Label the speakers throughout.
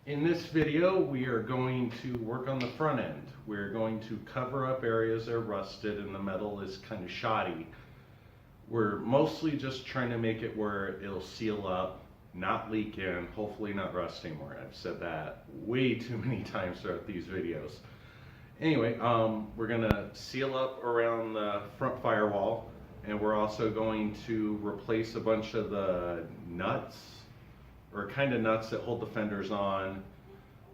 Speaker 1: In this video, we are going to work on the front end. We're going to cover up areas that are rusted and the metal is kind of shoddy. We're mostly just trying to make it where it'll seal up, not leak in, hopefully not rust anymore. I've said that way too many times throughout these videos. Anyway, we're gonna seal up around the front firewall, and we're also going to replace a bunch of the nuts, or kind of nuts that hold the fenders on,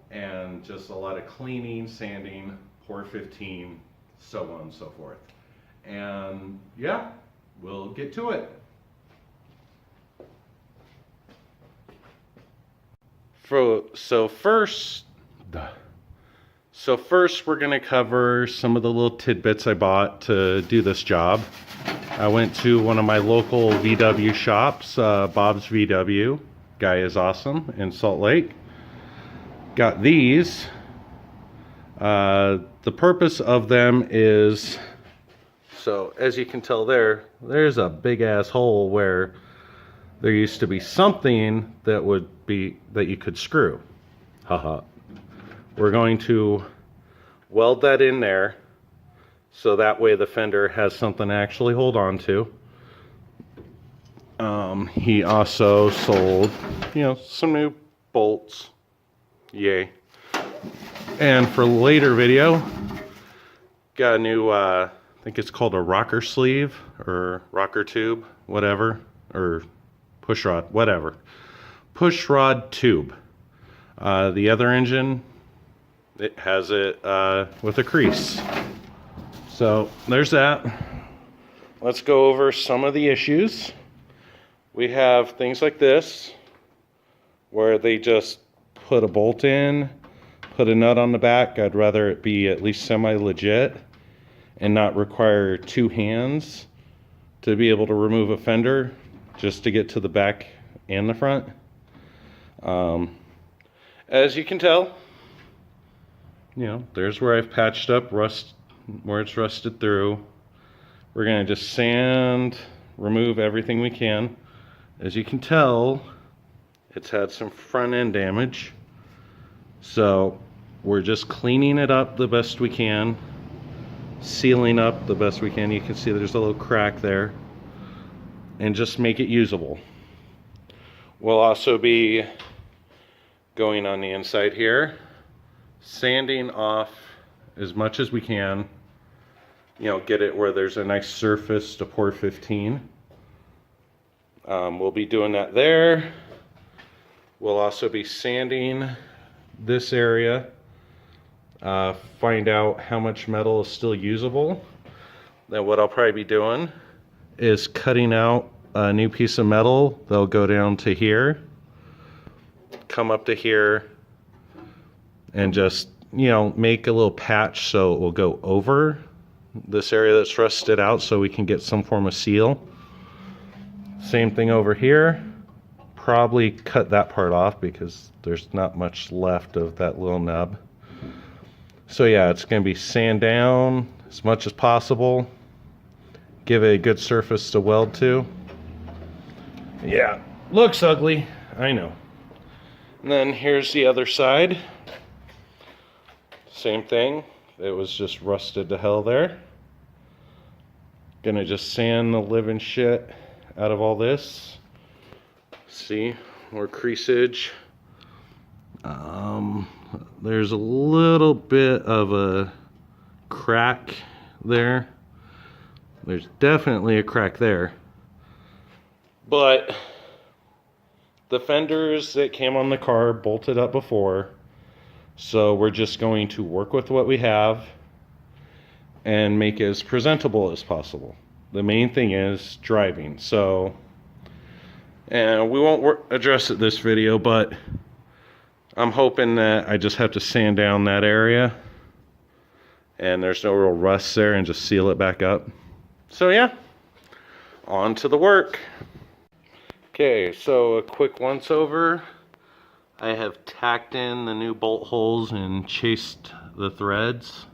Speaker 1: and just a lot of cleaning, sanding, POR15, so on and so forth. And yeah, we'll get to it. So first we're going to cover some of the little tidbits I bought to do this job. I went to one of my local VW shops, Bob's VW. Guy is awesome, in Salt Lake. Got these. The purpose of them is, so as you can tell there's a big ass hole where there used to be something that you could screw. Haha. We're going to weld that in there so that way the fender has something to actually hold on to. He also sold, some new bolts. Yay. And for later video, got a new, I think it's called a rocker sleeve or rocker tube, whatever, or push rod, whatever. Push rod tube. The other engine, it has it with a crease. So there's that. Let's go over some of the issues. We have things like this, where they just put a bolt in, put a nut on the back. I'd rather it be at least semi-legit and not require two hands to be able to remove a fender just to get to the back and the front. As you can tell, there's where I've patched up rust, where it's rusted through. We're going to just sand, remove everything we can. As you can tell, it's had some front end damage. So we're just cleaning it up the best we can, sealing up the best we can. You can see there's a little crack there, and just make it usable. We'll also be going on the inside here, sanding off as much as we can, get it where there's a nice surface to POR15. We'll be doing that there. We'll also be sanding this area, find out how much metal is still usable. Then what I'll probably be doing is cutting out a new piece of metal that'll go down to here, come up to here, and just make a little patch so it will go over this area that's rusted out so we can get some form of seal. Same thing over here. Probably cut that part off because there's not much left of that little nub. So yeah, it's going to be sand down as much as possible. Give it a good surface to weld to. Yeah, looks ugly, I know. And then here's the other side. Same thing. It was just rusted to hell there. Gonna just sand the living shit out of all this. See, more creasage. There's a little bit of a crack there. There's definitely a crack there. But the fenders that came on the car bolted up before, so we're just going to work with what we have and make it as presentable as possible. The main thing is driving. So, and we won't address it this video, but I'm hoping that I just have to sand down that area and there's no real rust there and just seal it back up. So yeah, on to the work. Okay, so a quick once over. I have tacked in the new bolt holes and chased the threads.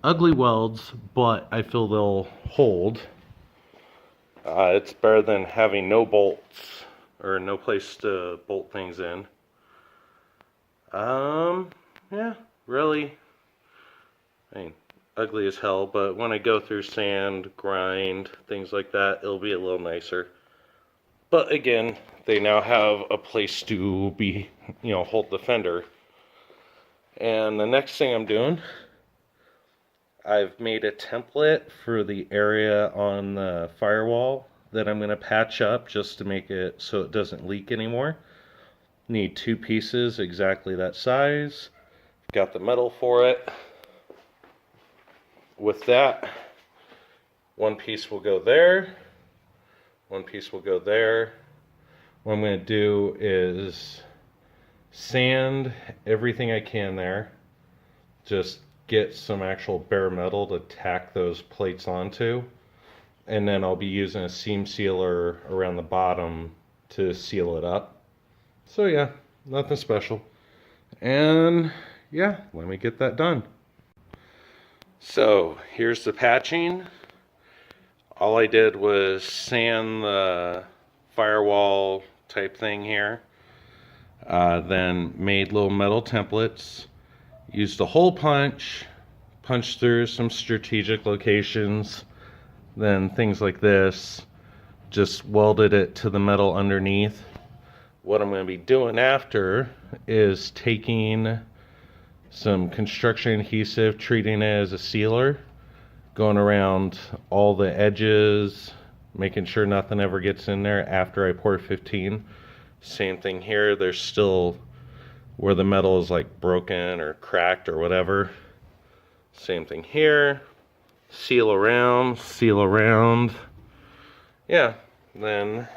Speaker 1: Ugly welds, but I feel they'll hold. It's better than having no bolts or no place to bolt things in. Yeah, really. I mean, ugly as hell, but when I go through sand, grind, things like that, it'll be a little nicer. But again, they now have a place to be, hold the fender. And the next thing I'm doing, I've made a template for the area on the firewall that I'm going to patch up just to make it so it doesn't leak anymore. Need 2 pieces exactly that size. Got the metal for it. With that, 1 piece will go there. 1 piece will go there. What I'm going to do is sand everything I can there. Just get some actual bare metal to tack those plates onto. And then I'll be using a seam sealer around the bottom to seal it up. So yeah, nothing special. And yeah, let me get that done. So here's the patching. All I did was sand the firewall type thing here. Then made little metal templates. Used a hole punch, punched through some strategic locations. Then things like this. Just welded it to the metal underneath. What I'm going to be doing after is taking some construction adhesive, treating it as a sealer, going around all the edges, making sure nothing ever gets in there after I pour 15. Same thing here, there's still where the metal is like broken or cracked or whatever. Same thing here, seal around. Yeah, then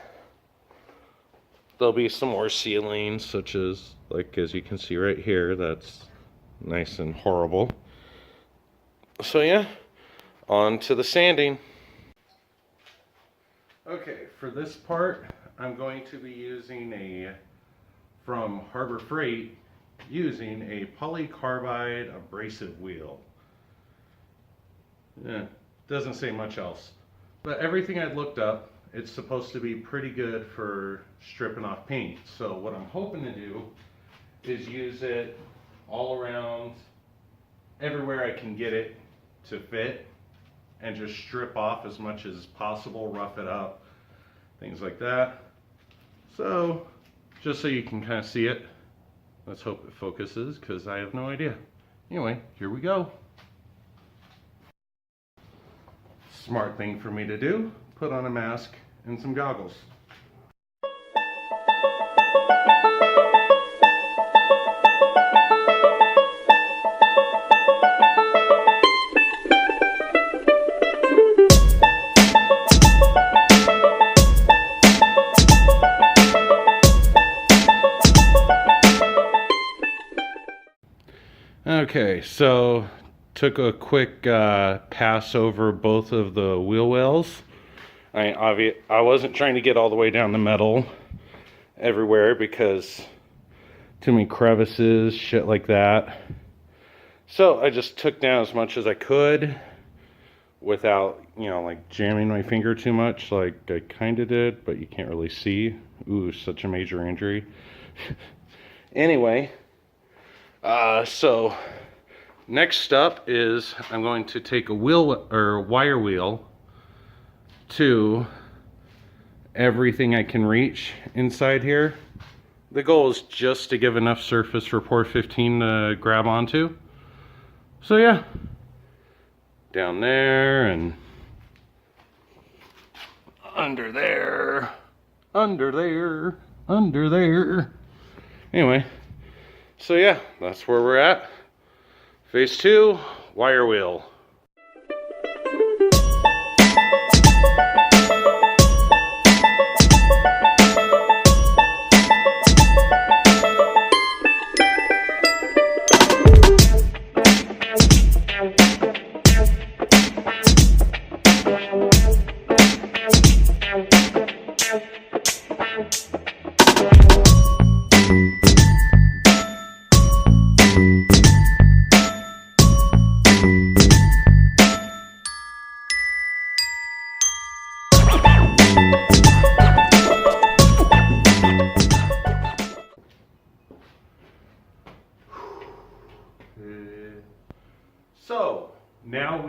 Speaker 1: there'll be some more sealing, such as, like, as you can see right here, that's nice and horrible. So yeah, on to the sanding. Okay, for this part, I'm going to be using from Harbor Freight, using a polycarbide abrasive wheel. Yeah, doesn't say much else. But everything I'd looked up, it's supposed to be pretty good for stripping off paint. So what I'm hoping to do is use it all around, everywhere I can get it to fit, and just strip off as much as possible, rough it up, things like that. So just so you can kind of see it, let's hope it focuses, because I have no idea. Anyway, here we go. Smart thing for me to do, put on a mask and some goggles. Okay, so took a quick pass over both of the wheel wells. I wasn't trying to get all the way down the metal everywhere because too many crevices, shit like that. So I just took down as much as I could without, like jamming my finger too much like I kind of did, but you can't really see. Ooh, such a major injury. Anyway, so next up is I'm going to take a wire wheel to everything I can reach inside here. The goal is just to give enough surface for POR15 to grab onto. So yeah, down there and under there, under there, under there. Anyway, so yeah, that's where we're at. Phase 2, wire wheel.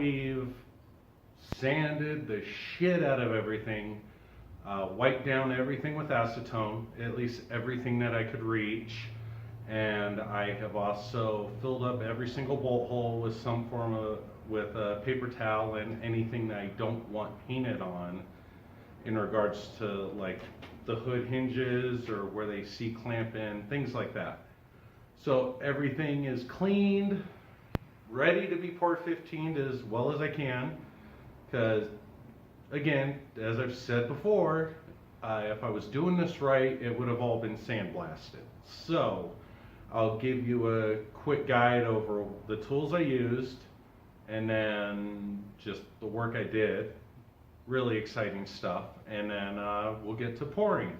Speaker 1: we've sanded the shit out of everything, wiped down everything with acetone, at least everything that I could reach. And I have also filled up every single bolt hole with some form of, with a paper towel and anything that I don't want painted on in regards to like the hood hinges or where they C-clamp in, things like that. So everything is cleaned, ready to be POR15'd as well as I can, because again, as I've said before, if I was doing this right, it would have all been sandblasted. So I'll give you a quick guide over the tools I used and then just the work I did. Really exciting stuff. And then we'll get to pouring.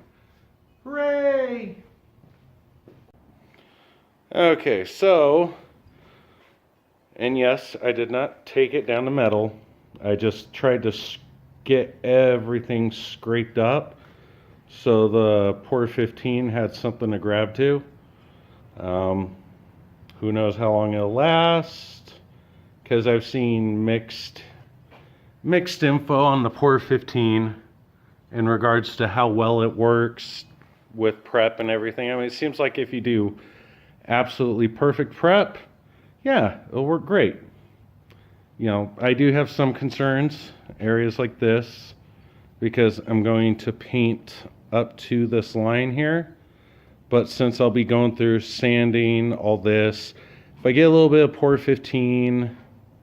Speaker 1: Hooray! Okay, so, and yes, I did not take it down to metal. I just tried to get everything scraped up so the POR15 had something to grab to. Who knows how long it'll last, because I've seen mixed info on the POR15 in regards to how well it works with prep and everything. I mean, it seems like if you do absolutely perfect prep, yeah, it'll work great. You know, I do have some concerns, areas like this, because I'm going to paint up to this line here. But since I'll be going through sanding all this, if I get a little bit of POR15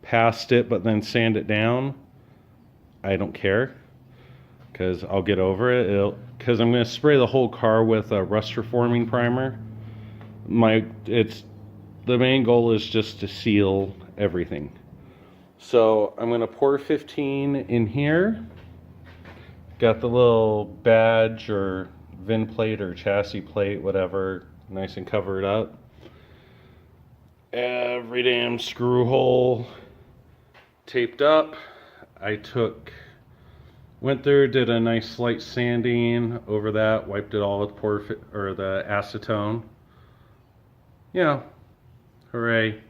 Speaker 1: past it but then sand it down, I don't care, because I'll get over it. Because I'm going to spray the whole car with a rust reforming primer. The main goal is just to seal everything. So I'm going to POR15 in here. Got the little badge or VIN plate or chassis plate, whatever, nice and covered up. Every damn screw hole taped up. I went through, did a nice slight sanding over that, wiped it all with the acetone. Yeah, hooray.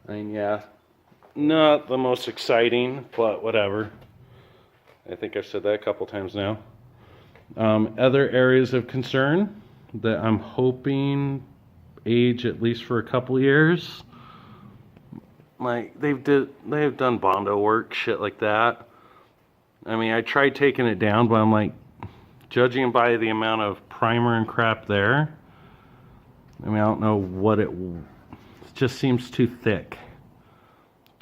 Speaker 1: I mean, yeah, not the most exciting, but whatever. I think I've said that a couple times now. Other areas of concern that I'm hoping age at least for a couple years. Like they've done Bondo work, shit like that. I mean, I tried taking it down, but I'm like, judging by the amount of primer and crap there, I mean, I don't know what it just seems too thick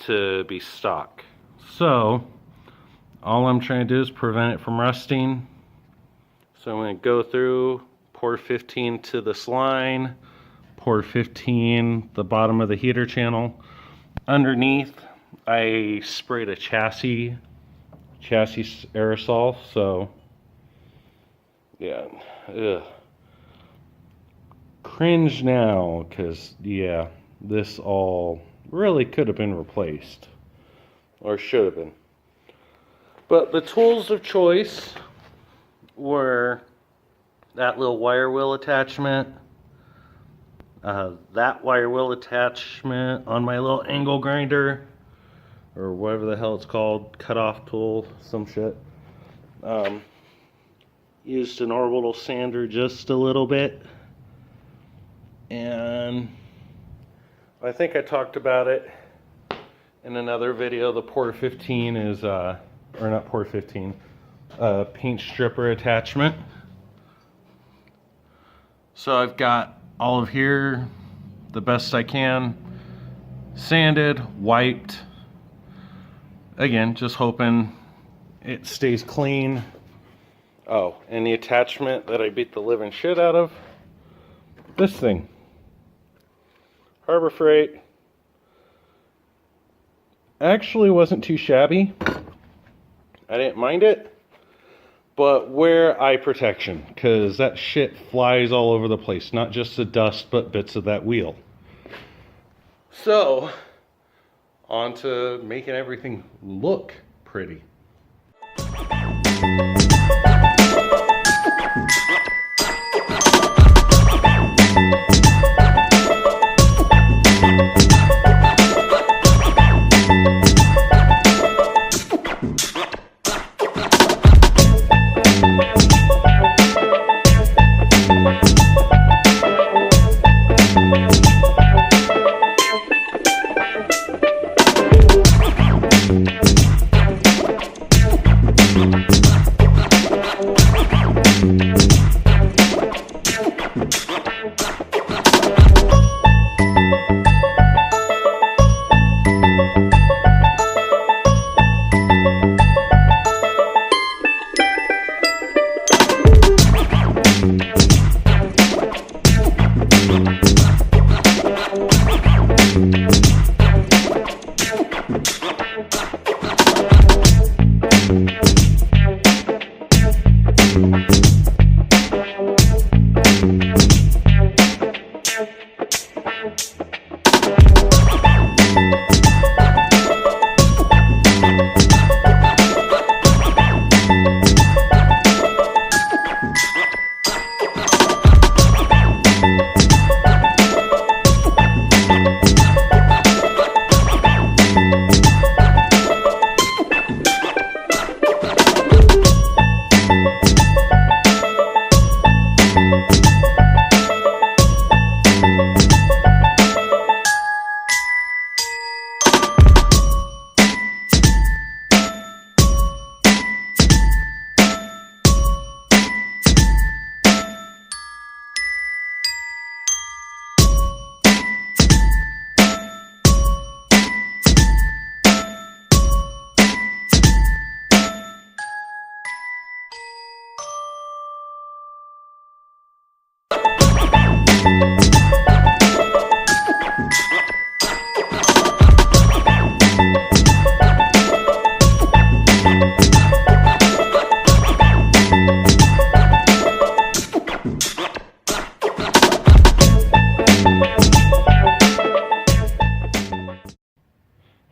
Speaker 1: to be stock. So all I'm trying to do is prevent it from rusting. So I'm going to go through, POR15 to this line, POR15 the bottom of the heater channel. Underneath, I sprayed a chassis aerosol, so yeah, ugh. Cringe now, because yeah, this all really could have been replaced, or should have been. But the tools of choice were that little wire wheel attachment, that wire wheel attachment on my little angle grinder, or whatever the hell it's called, cutoff tool, some shit. Used an orbital sander just a little bit, and I think I talked about it in another video. The POR15 is, or not POR15, paint stripper attachment. So I've got all of here the best I can, sanded, wiped. Again, just hoping it stays clean. Oh, and the attachment that I beat the living shit out of, this thing, Harbor Freight. Actually wasn't too shabby. I didn't mind it, but wear eye protection, because that shit flies all over the place. Not just the dust, but bits of that wheel. So, on to making everything look pretty.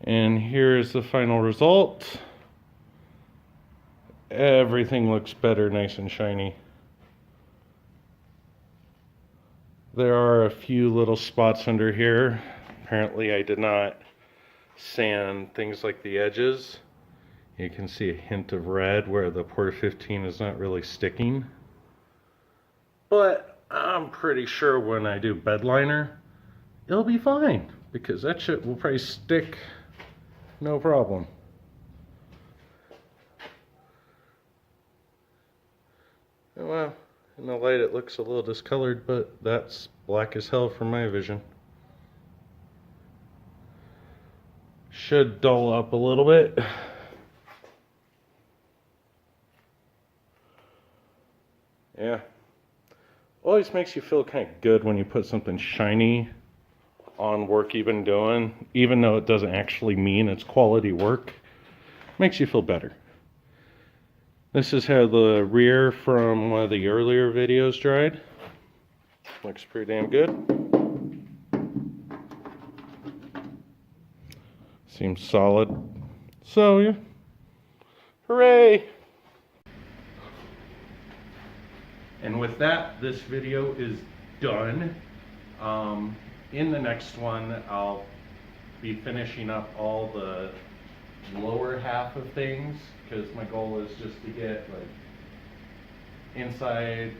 Speaker 1: And here's the final result. Everything looks better, nice and shiny. There are a few little spots under here. Apparently I did not sand things like the edges. You can see a hint of red where the POR15 is not really sticking. But I'm pretty sure when I do bed liner, it'll be fine, because that shit will probably stick no problem. Well, in the light it looks a little discolored, but that's black as hell from my vision. Should dull up a little bit. Yeah. Always makes you feel kind of good when you put something shiny on work you've been doing, even though it doesn't actually mean it's quality work. Makes you feel better. This is how the rear from one of the earlier videos dried. Looks pretty damn good. Seems solid. So yeah, hooray! And with that, this video is done. In the next one, I'll be finishing up all the lower half of things, because my goal is just to get like inside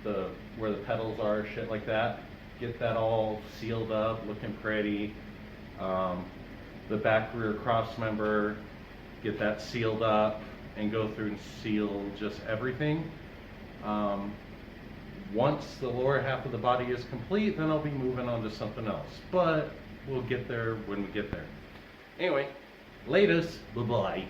Speaker 1: the where the pedals are, shit like that, get that all sealed up, looking pretty. The back rear cross member, get that sealed up and go through and seal just everything. Once the lower half of the body is complete, then I'll be moving on to something else, but we'll get there when we get there. Anyway, latest, bye-bye.